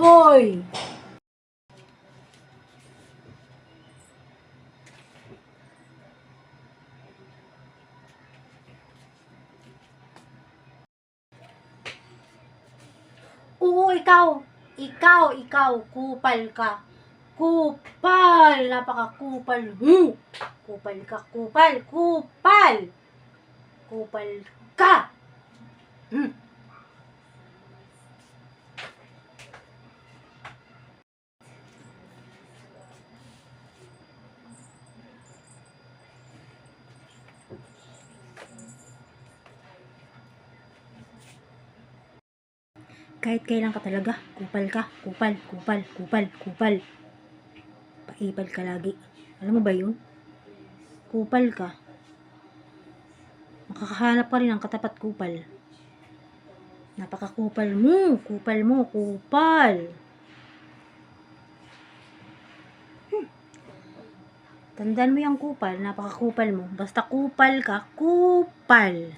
Hoy! Oo, ikaw, kupal ka. Kupal! Napaka-kupal mo! Kupal ka, kupal! Kupal ka! Hmm. Kahit kailan ka talaga, kupal ka, kupal. Paipal ka lagi. Alam mo ba yun? Kupal ka. Makakahanap ka rin ng katapat kupal. Napaka-kupal mo, kupal. Tandaan mo yung kupal, napaka-kupal mo. Basta kupal ka, kupal.